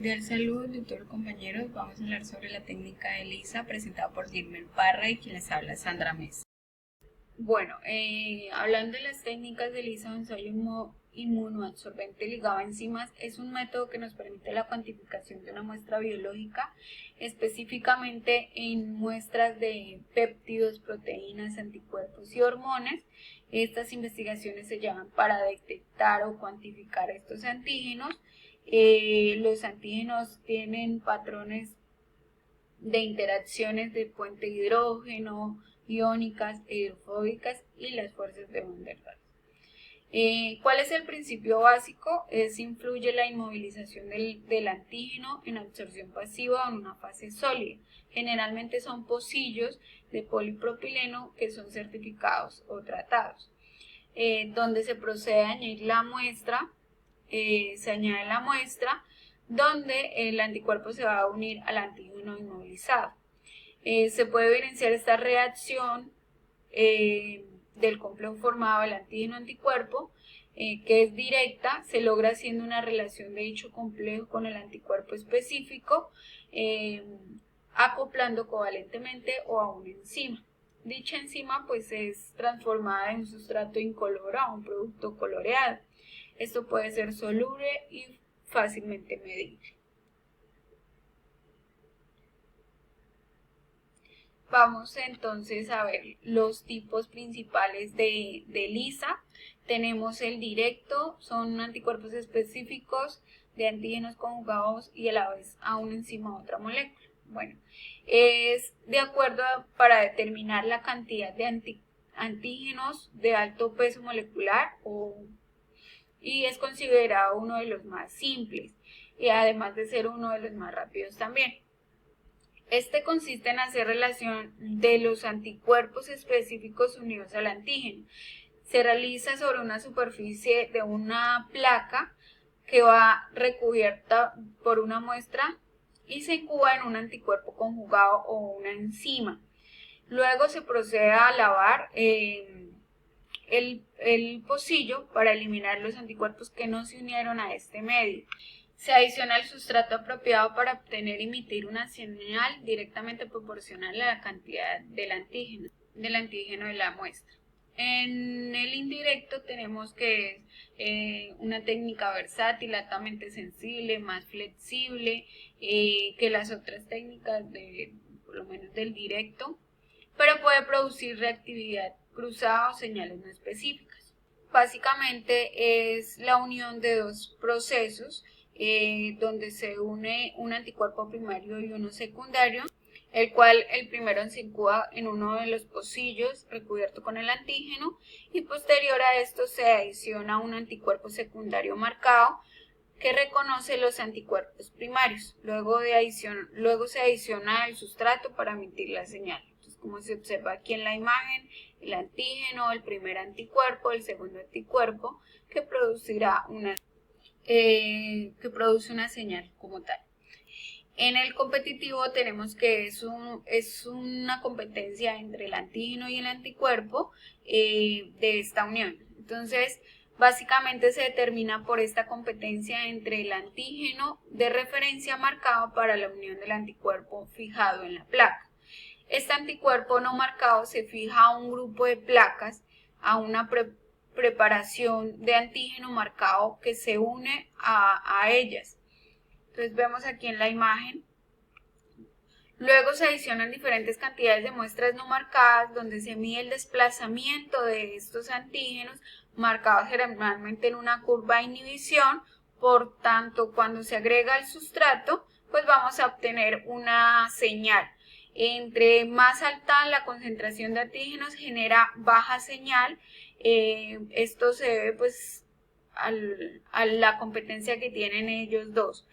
Cordial saludos, doctor compañeros. Vamos a hablar sobre la técnica de ELISA presentada por Gilmer Parra y quien les habla Sandra Mesa. Bueno, hablando de las técnicas de ELISA o ensayo inmunoabsorbente ligado a enzimas, es un método que nos permite la cuantificación de una muestra biológica, específicamente en muestras de péptidos, proteínas, anticuerpos y hormonas. Estas investigaciones se llevan para detectar o cuantificar estos antígenos. Los antígenos tienen patrones de interacciones de puente de hidrógeno, iónicas, hidrofóbicas y las fuerzas de Van der Waals. ¿Cuál es el principio básico? Influye la inmovilización del antígeno en absorción pasiva o en una fase sólida. Generalmente son pocillos de polipropileno que son certificados o tratados, donde se procede a añadir la muestra. Se añade la muestra donde el anticuerpo se va a unir al antígeno inmovilizado. Se puede evidenciar esta reacción del complejo formado del antígeno-anticuerpo, que es directa, se logra haciendo una relación de dicho complejo con el anticuerpo específico, acoplando covalentemente o a una enzima. Dicha enzima pues es transformada en un sustrato incoloro a un producto coloreado. Esto puede ser soluble y fácilmente medible. Vamos entonces a ver los tipos principales de ELISA. Tenemos el directo, son anticuerpos específicos de antígenos conjugados y a la vez a una enzima u otra molécula. Bueno, es de acuerdo para determinar la cantidad de antígenos de alto peso molecular y es considerado uno de los más simples y además de ser uno de los más rápidos también. Este consiste en hacer relación de los anticuerpos específicos unidos al antígeno. Se realiza sobre una superficie de una placa que va recubierta por una muestra y se incuba en un anticuerpo conjugado o una enzima. Luego se procede a lavar el pocillo para eliminar los anticuerpos que no se unieron a este medio. Se adiciona el sustrato apropiado para obtener y emitir una señal directamente proporcional a la cantidad del antígeno de la muestra. En el indirecto tenemos que es una técnica versátil, altamente sensible, más flexible que las otras técnicas, por lo menos del directo, pero puede producir reactividad cruzada o señales no específicas. Básicamente es la unión de dos procesos donde se une un anticuerpo primario y uno secundario, el cual el primero se incuba en uno de los pocillos recubierto con el antígeno y posterior a esto se adiciona un anticuerpo secundario marcado que reconoce los anticuerpos primarios. Luego se adiciona el sustrato para emitir la señal. Entonces, como se observa aquí en la imagen, el antígeno, el primer anticuerpo, el segundo anticuerpo, que produce una señal como tal. En el competitivo tenemos que es una competencia entre el antígeno y el anticuerpo de esta unión. Entonces, básicamente se determina por esta competencia entre el antígeno de referencia marcado para la unión del anticuerpo fijado en la placa. Este anticuerpo no marcado se fija a un grupo de placas, a una preparación de antígeno marcado que se une a ellas. Entonces vemos aquí en la imagen. Luego se adicionan diferentes cantidades de muestras no marcadas donde se mide el desplazamiento de estos antígenos marcados generalmente en una curva de inhibición. Por tanto, cuando se agrega el sustrato, pues vamos a obtener una señal. Entre más alta la concentración de antígenos genera baja señal. Esto se debe pues a la competencia que tienen ellos dos.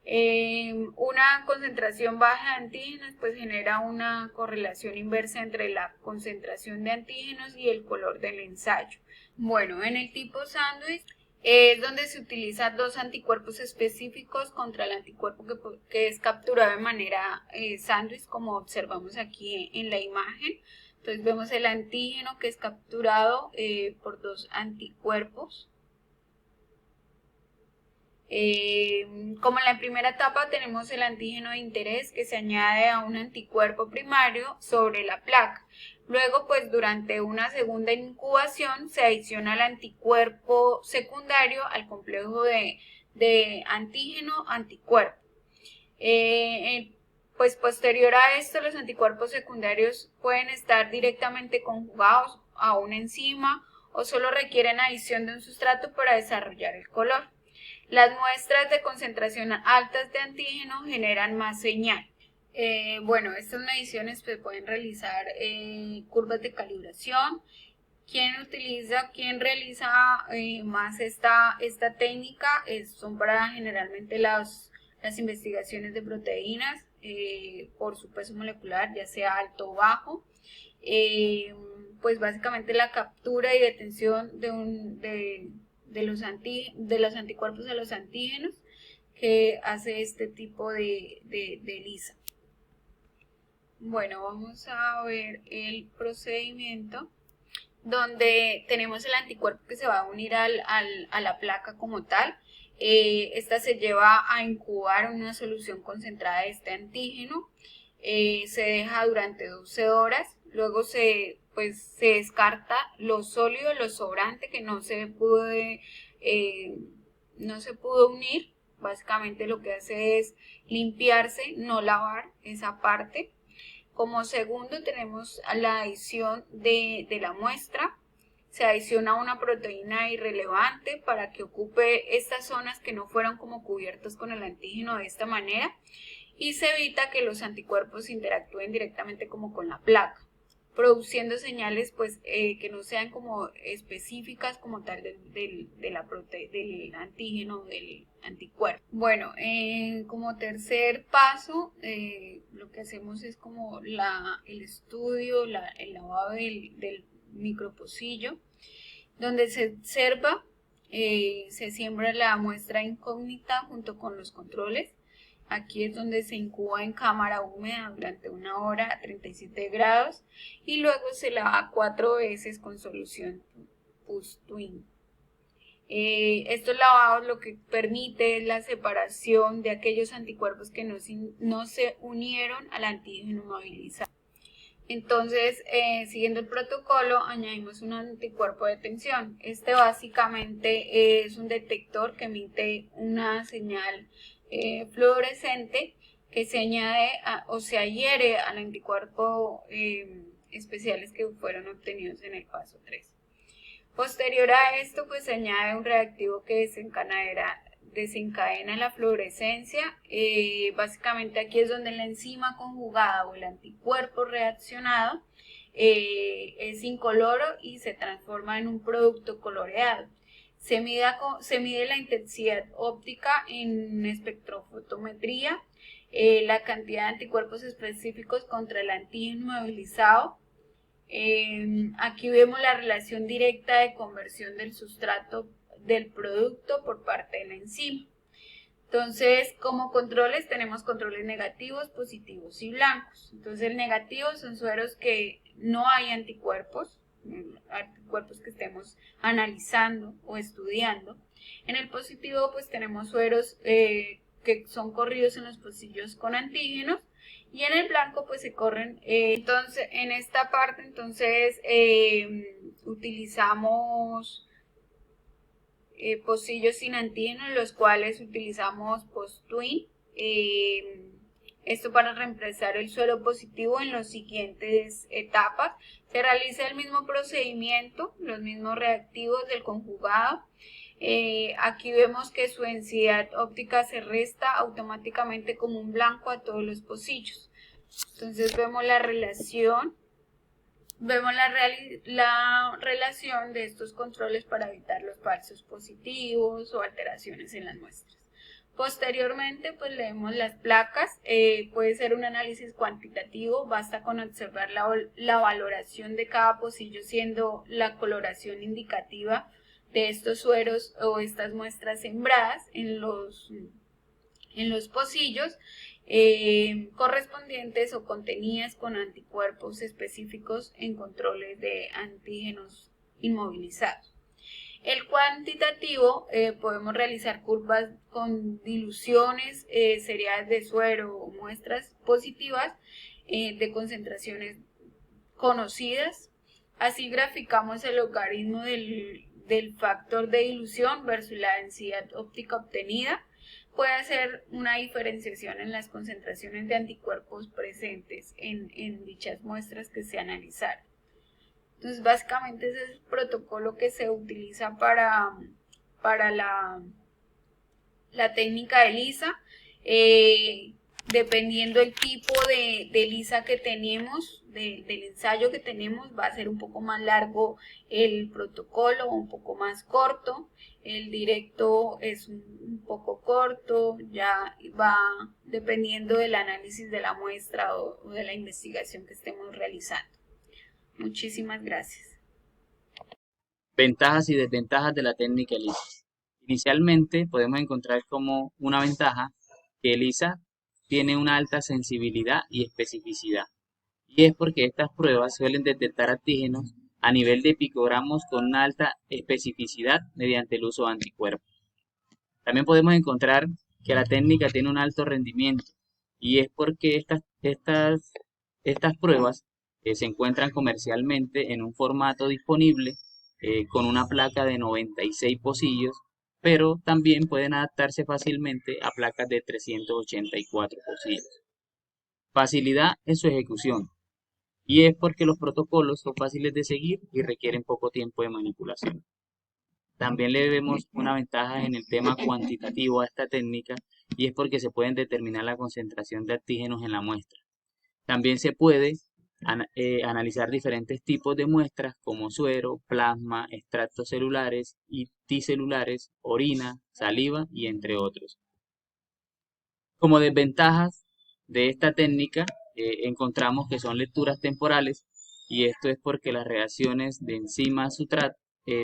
Una concentración baja de antígenos pues genera una correlación inversa entre la concentración de antígenos y el color del ensayo. Bueno, en el tipo sándwich es donde se utilizan dos anticuerpos específicos contra el anticuerpo que es capturado de manera sándwich, como observamos aquí en la imagen. Entonces vemos el antígeno que es capturado por dos anticuerpos. Como en la primera etapa tenemos el antígeno de interés que se añade a un anticuerpo primario sobre la placa. Luego, pues durante una segunda incubación se adiciona el anticuerpo secundario al complejo de antígeno-anticuerpo. Pues posterior a esto, los anticuerpos secundarios pueden estar directamente conjugados a una enzima o solo requieren adición de un sustrato para desarrollar el color. Las muestras de concentración altas de antígeno generan más señal. Bueno, estas mediciones se pueden realizar curvas de calibración. ¿Quién realiza más esta técnica? Son para generalmente las investigaciones de proteínas por su peso molecular, ya sea alto o bajo. Pues básicamente la captura y detención de los anticuerpos a los antígenos que hace este tipo de ELISA. Bueno, vamos a ver el procedimiento donde tenemos el anticuerpo que se va a unir a la placa como tal. Esta se lleva a incubar una solución concentrada de este antígeno. Se deja durante 12 horas. Luego se descarta lo sólido, lo sobrante que no se pudo unir. Básicamente lo que hace es limpiarse, no lavar esa parte. Como segundo tenemos la adición de la muestra. Se adiciona una proteína irrelevante para que ocupe estas zonas que no fueron como cubiertas con el antígeno de esta manera y se evita que los anticuerpos interactúen directamente como con la placa, produciendo señales que no sean como específicas como tal del antígeno, del anticuerpo. Bueno, como tercer paso, lo que hacemos es como el estudio, el lavado del micropocillo, donde se observa, se siembra la muestra incógnita junto con los controles. Aquí es donde se incuba en cámara húmeda durante 1 hora a 37 grados y luego se lava 4 veces con solución Pus-Twin. Estos lavados lo que permite es la separación de aquellos anticuerpos que no se unieron al antígeno movilizado. Entonces, siguiendo el protocolo, añadimos un anticuerpo de tensión. Este básicamente es un detector que emite una señal fluorescente que se añade o se adhiere al anticuerpo especiales que fueron obtenidos en el paso 3. Posterior a esto, pues se añade un reactivo que desencadena la fluorescencia. Básicamente aquí es donde la enzima conjugada o el anticuerpo reaccionado es incoloro y se transforma en un producto coloreado. Se mide la intensidad óptica en espectrofotometría, la cantidad de anticuerpos específicos contra el antígeno movilizado. Aquí vemos la relación directa de conversión del sustrato del producto por parte de la enzima. Entonces, como controles tenemos controles negativos, positivos y blancos. Entonces, el negativo son sueros que no hay anticuerpos que estemos analizando o estudiando. En el positivo, pues tenemos sueros que son corridos en los pocillos con antígenos. Y en el blanco pues se corren, entonces en esta parte utilizamos pocillos sin antígeno, en los cuales utilizamos Pus-Twin, esto para reemplazar el suero positivo en las siguientes etapas. Se realiza el mismo procedimiento, los mismos reactivos del conjugado. Aquí vemos que su densidad óptica se resta automáticamente como un blanco a todos los pocillos. Entonces vemos la relación de estos controles para evitar los falsos positivos o alteraciones en las muestras. Posteriormente, pues leemos las placas. Puede ser un análisis cuantitativo, basta con observar la valoración de cada pocillo, siendo la coloración indicativa de estos sueros o estas muestras sembradas en los pocillos correspondientes o contenidas con anticuerpos específicos en controles de antígenos inmovilizados. El cuantitativo, podemos realizar curvas con diluciones, seriales de suero o muestras positivas de concentraciones conocidas. Así graficamos el logaritmo del factor de dilución versus la densidad óptica obtenida. Puede hacer una diferenciación en las concentraciones de anticuerpos presentes en dichas muestras que se analizaron. Entonces, básicamente ese es el protocolo que se utiliza para la técnica de ELISA. Dependiendo del tipo de ELISA que tenemos, del ensayo que tenemos, va a ser un poco más largo el protocolo o un poco más corto. El directo es un poco corto, ya va dependiendo del análisis de la muestra o de la investigación que estemos realizando. Muchísimas gracias. Ventajas y desventajas de la técnica ELISA. Inicialmente podemos encontrar como una ventaja que ELISA tiene una alta sensibilidad y especificidad. Y es porque estas pruebas suelen detectar antígenos a nivel de picogramos con una alta especificidad mediante el uso de anticuerpos. También podemos encontrar que la técnica tiene un alto rendimiento y es porque estas pruebas se encuentran comercialmente en un formato disponible con una placa de 96 pocillos, pero también pueden adaptarse fácilmente a placas de 384 pocillos. Facilidad en su ejecución, y es porque los protocolos son fáciles de seguir y requieren poco tiempo de manipulación. También le vemos una ventaja en el tema cuantitativo a esta técnica, y es porque se pueden determinar la concentración de antígenos en la muestra. También se puede analizar diferentes tipos de muestras como suero, plasma, extractos celulares y T-celulares, orina, saliva y entre otros. Como desventajas de esta técnica encontramos que son lecturas temporales, y esto es porque las reacciones de enzima sustrato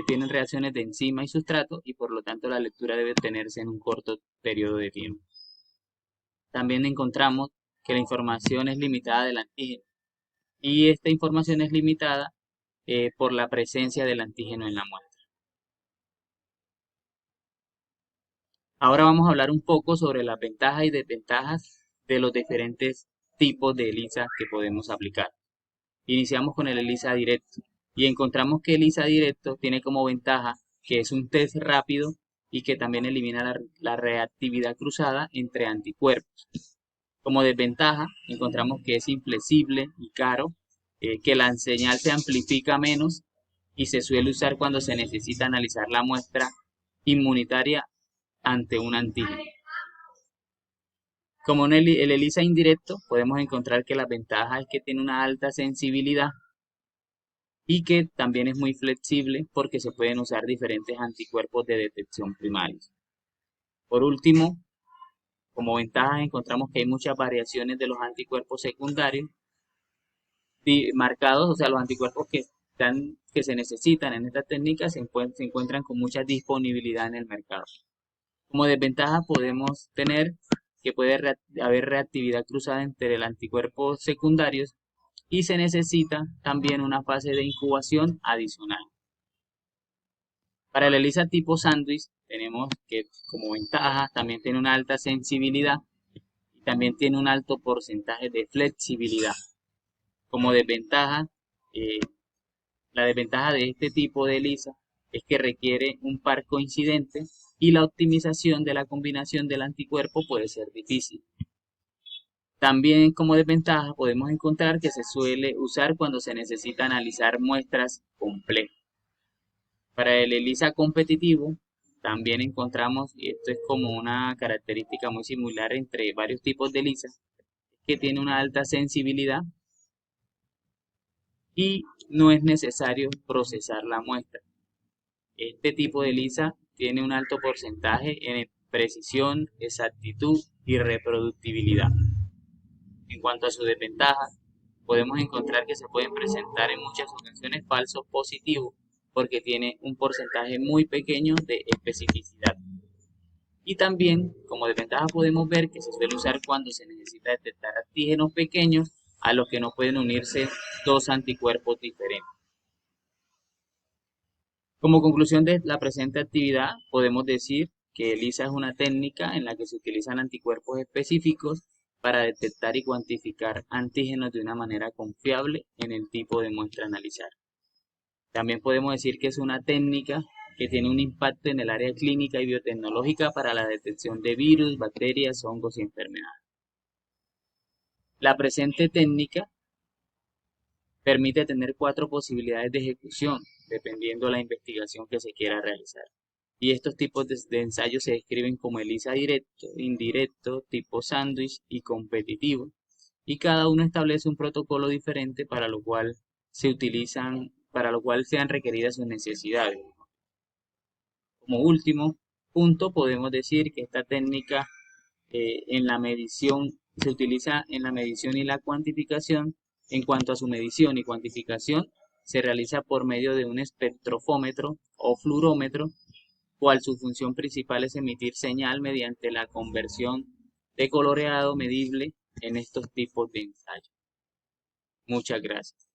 tienen reacciones de enzima y sustrato, y por lo tanto la lectura debe tenerse en un corto periodo de tiempo. También encontramos que la información es limitada del antígeno, y esta información es limitada por la presencia del antígeno en la muestra. Ahora vamos a hablar un poco sobre las ventajas y desventajas de los diferentes tipos de ELISA que podemos aplicar. Iniciamos con el ELISA directo y encontramos que el ELISA directo tiene como ventaja que es un test rápido y que también elimina la reactividad cruzada entre anticuerpos. Como desventaja encontramos que es inflexible y caro, que la señal se amplifica menos y se suele usar cuando se necesita analizar la muestra inmunitaria ante un antígeno. Como en el ELISA indirecto, podemos encontrar que la ventaja es que tiene una alta sensibilidad y que también es muy flexible porque se pueden usar diferentes anticuerpos de detección primarios. Por último, como ventajas encontramos que hay muchas variaciones de los anticuerpos secundarios marcados, o sea, los anticuerpos que se necesitan en esta técnica se encuentran con mucha disponibilidad en el mercado. Como desventaja podemos tener que puede haber reactividad cruzada entre el anticuerpos secundarios y se necesita también una fase de incubación adicional. Para el ELISA tipo sándwich tenemos que como ventaja también tiene una alta sensibilidad y también tiene un alto porcentaje de flexibilidad. Como desventaja, la desventaja de este tipo de ELISA es que requiere un par coincidente y la optimización de la combinación del anticuerpo puede ser difícil. También como desventaja podemos encontrar que se suele usar cuando se necesita analizar muestras complejas. Para el ELISA competitivo también encontramos, y esto es como una característica muy similar entre varios tipos de ELISA, que tiene una alta sensibilidad y no es necesario procesar la muestra. Este tipo de ELISA tiene un alto porcentaje en precisión, exactitud y reproductibilidad. En cuanto a sus desventajas, podemos encontrar que se pueden presentar en muchas ocasiones falsos positivos porque tiene un porcentaje muy pequeño de especificidad. Y también, como desventaja, podemos ver que se suele usar cuando se necesita detectar antígenos pequeños a los que no pueden unirse dos anticuerpos diferentes. Como conclusión de la presente actividad, podemos decir que ELISA es una técnica en la que se utilizan anticuerpos específicos para detectar y cuantificar antígenos de una manera confiable en el tipo de muestra a analizar. También podemos decir que es una técnica que tiene un impacto en el área clínica y biotecnológica para la detección de virus, bacterias, hongos y enfermedades. La presente técnica permite tener 4 posibilidades de ejecución, dependiendo de la investigación que se quiera realizar. Y estos tipos de ensayos se describen como ELISA directo, indirecto, tipo sándwich y competitivo. Y cada uno establece un protocolo diferente para lo cual sean requeridas sus necesidades. Como último punto, podemos decir que esta técnica en la medición se utiliza en la medición y la cuantificación. En cuanto a su medición y cuantificación, se realiza por medio de un espectrofómetro o fluorómetro, cual su función principal es emitir señal mediante la conversión de coloreado medible en estos tipos de ensayos. Muchas gracias.